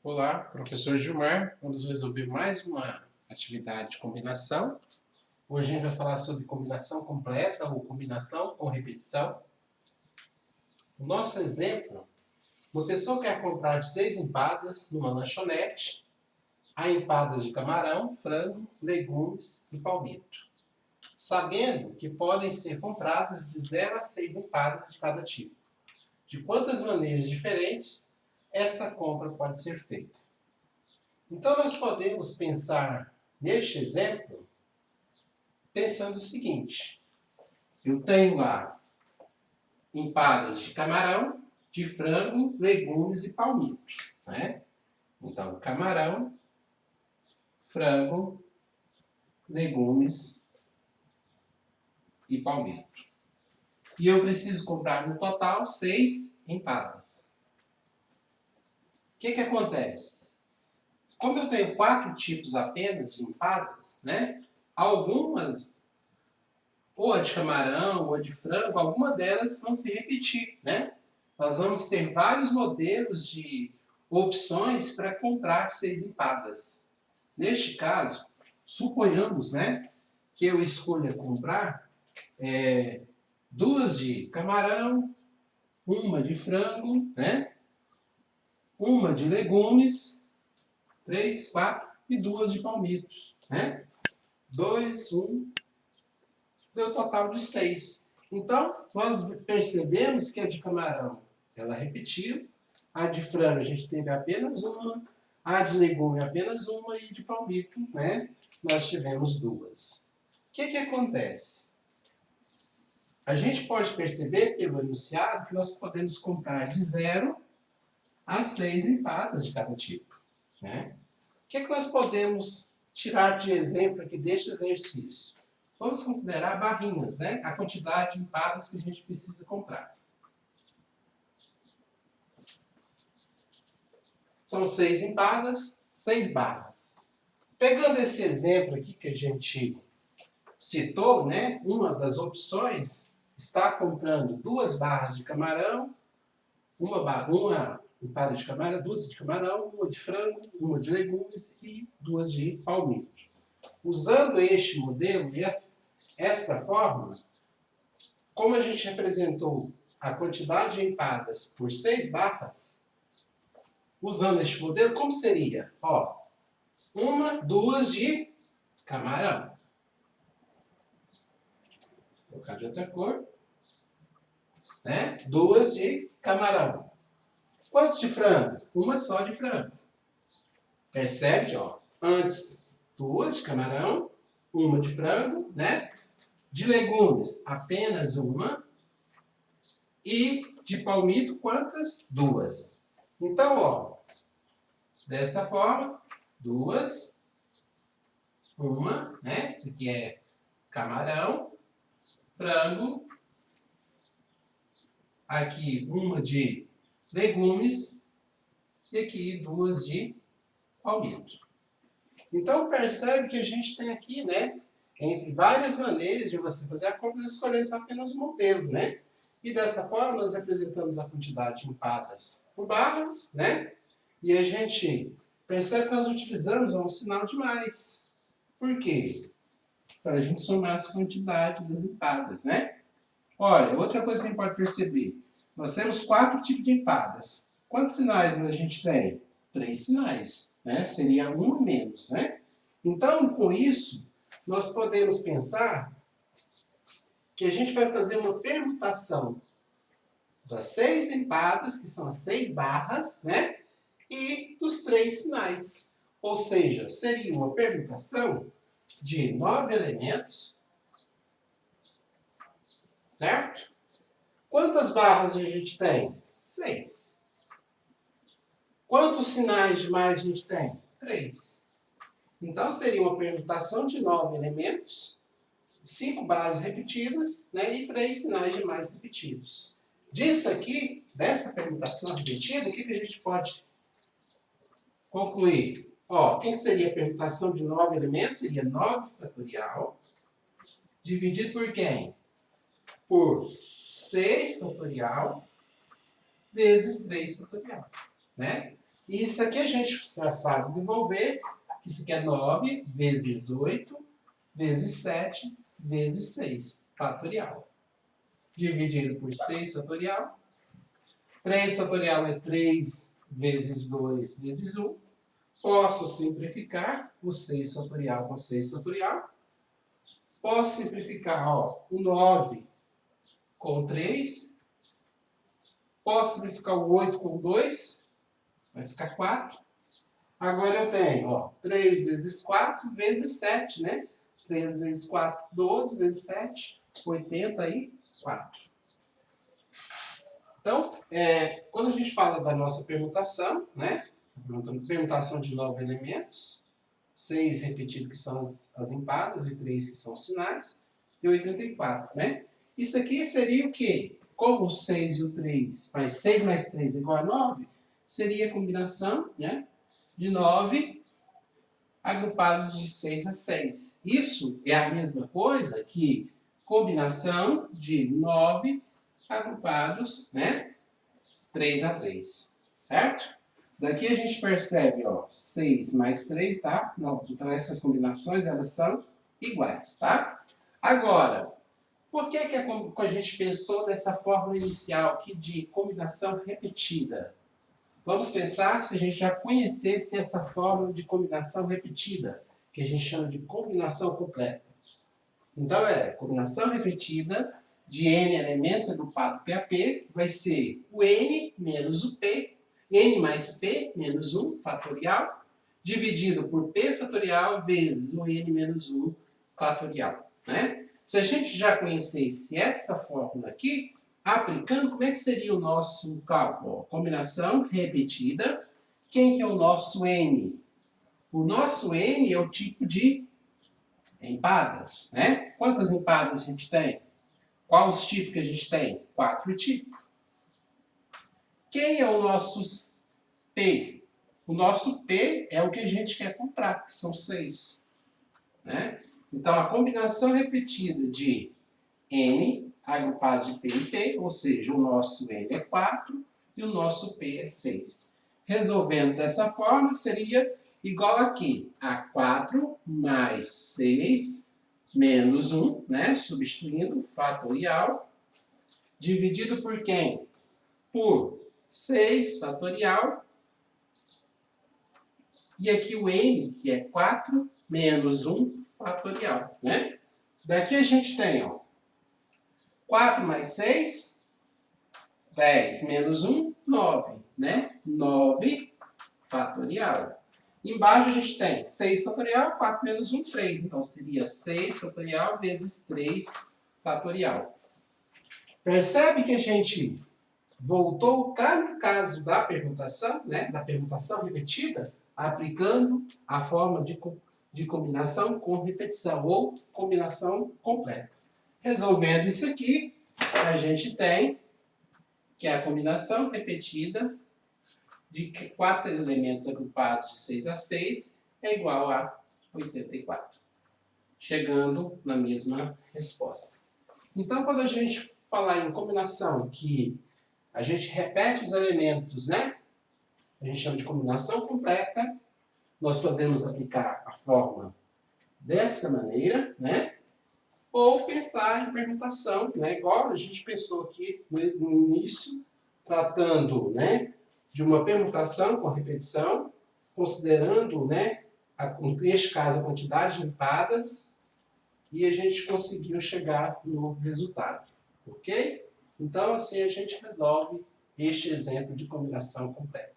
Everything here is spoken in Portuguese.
Olá, professor Gilmar. Vamos resolver mais uma atividade de combinação. Hoje a gente vai falar sobre combinação completa ou combinação com repetição. O nosso exemplo, uma pessoa quer comprar 6 empadas numa lanchonete. Há empadas de camarão, frango, legumes e palmito. Sabendo que podem ser compradas de 0 a 6 empadas de cada tipo. De quantas maneiras diferentes esta compra pode ser feita? Então, nós podemos pensar neste exemplo pensando o seguinte: eu tenho lá empadas de camarão, de frango, legumes e palmito, né? Então, camarão, frango, legumes e palmito. E eu preciso comprar no total 6 empadas. O que acontece? Como eu tenho 4 tipos apenas de empadas, né? Algumas, ou a de camarão, ou a de frango, alguma delas vão se repetir, né? Nós vamos ter vários modelos de opções para comprar 6 empadas. Neste caso, suponhamos, né, que eu escolha comprar 2 de camarão, uma de frango, né, uma de legumes, 3, 4 e 2 de palmitos, né? 2, 1, deu total de 6. Então, nós percebemos que a de camarão, ela repetiu, a de frango a gente teve apenas uma, a de legume apenas uma e de palmito, né, nós tivemos 2. O que acontece? A gente pode perceber pelo enunciado que nós podemos comprar de 0 a 6 empadas de cada tipo, né? O que nós podemos tirar de exemplo aqui deste exercício? Vamos considerar barrinhas, né? A quantidade de empadas que a gente precisa comprar. São 6 empadas, 6 barras. Pegando esse exemplo aqui que a gente citou, né? Uma das opções está comprando 2 barras de camarão, uma empada de camarão, 2 de camarão, uma de frango, uma de legumes e 2 de palmito. Usando este modelo e esta fórmula, como a gente representou a quantidade de empadas por 6 barras, usando este modelo, como seria? Ó, 1, 2 de camarão. Vou colocar de outra cor. Né? 2 de camarão. Quantos de frango? Uma só de frango. Percebe? Ó, antes, 2 de camarão, uma de frango, né? De legumes, apenas uma. E de palmito, quantas? 2. Então, ó, desta forma, 2, uma, né? Isso aqui é camarão, frango, aqui uma de legumes e aqui 2 de palmito. Então, percebe que a gente tem aqui, né, entre várias maneiras de você fazer a compra, nós escolhemos apenas um modelo, né? E dessa forma, nós representamos a quantidade de empadas por barras, né? E a gente percebe que nós utilizamos um sinal de mais. Por quê? Para a gente somar as quantidades das empadas, né? Olha, outra coisa que a gente pode perceber. Nós temos 4 tipos de empadas. Quantos sinais a gente tem? 3 sinais, né? Seria um a menos, né? Então, com isso, nós podemos pensar que a gente vai fazer uma permutação das 6 empadas, que são as 6 barras, né? E dos 3 sinais. Ou seja, seria uma permutação de 9 elementos, certo? Quantas barras a gente tem? 6. Quantos sinais de mais a gente tem? 3. Então, seria uma permutação de 9 elementos, 5 barras repetidas, né, e 3 sinais de mais repetidos. Disso aqui, dessa permutação repetida, o que a gente pode concluir? Ó, quem seria a permutação de 9 elementos? Seria 9 fatorial, dividido por quem? Por 6 fatorial, vezes 3 fatorial, né? E isso aqui a gente já sabe desenvolver, que isso aqui é 9 vezes 8 vezes 7 vezes 6 fatorial. Dividido por 6 fatorial. 3 fatorial é 3 vezes 2 vezes 1. Posso simplificar o 6 fatorial com 6 fatorial. Posso simplificar o 9 com 3. Posso simplificar o 8 com 2. Vai ficar 4. Agora eu tenho 3 vezes 4 vezes 7, né? 3 vezes 4, 12 vezes 7, 84. Então, quando a gente fala da nossa permutação, né? Permutação de 9 elementos, 6 repetidos que são as empadas e 3 que são os sinais, e 84, né? Isso aqui seria o quê? Como o 6 e o 3, mas 6 mais 3 é igual a 9, seria a combinação, né, de 9 agrupados de 6 a 6. Isso é a mesma coisa que combinação de 9 agrupados, né, 3 a 3, certo? Daqui a gente percebe, 6 mais 3, tá? Não, então essas combinações, elas são iguais, tá? Agora, por que a gente pensou dessa fórmula inicial aqui de combinação repetida? Vamos pensar se a gente já conhecesse essa fórmula de combinação repetida, que a gente chama de combinação completa. Então, combinação repetida de n elementos agrupados PAP, vai ser o n menos o p, n mais p menos 1 fatorial, dividido por p fatorial vezes o n menos 1 fatorial, né? Se a gente já conhecesse essa fórmula aqui, aplicando, como é que seria o nosso cálculo? Combinação repetida. Quem que é o nosso n? O nosso n é o tipo de empadas, né? Quantas empadas a gente tem? Quais os tipos que a gente tem? 4 tipos. Quem é o nosso p? O nosso p é o que a gente quer comprar, que são 6. Né? Então, a combinação repetida de n agrupados de p e p, ou seja, o nosso n é 4 e o nosso p é 6. Resolvendo dessa forma, seria igual aqui a 4 mais 6 menos 1, né? Substituindo fatorial, dividido por quem? Por 6 fatorial, e aqui o n, que é 4 menos 1 fatorial, né? Daqui a gente tem, 4 mais 6, 10 menos 1, 9, né? 9 fatorial. Embaixo a gente tem 6 fatorial, 4 menos 1, 3. Então, seria 6 fatorial vezes 3 fatorial. Percebe que a gente voltou cada caso da permutação, né? Da permutação repetida, aplicando a forma de combinação com repetição, ou combinação completa. Resolvendo isso aqui, a gente tem que a combinação repetida de 4 elementos agrupados de 6 a 6 é igual a 84. Chegando na mesma resposta. Então, quando a gente falar em combinação que a gente repete os elementos, né? A gente chama de combinação completa. Nós podemos aplicar a fórmula dessa maneira, né? Ou pensar em permutação, né? Igual a gente pensou aqui no início, tratando, né, de uma permutação com repetição, considerando, né, neste caso, a quantidade de empadas, e a gente conseguiu chegar no resultado. Ok? Então, assim a gente resolve este exemplo de combinação completa.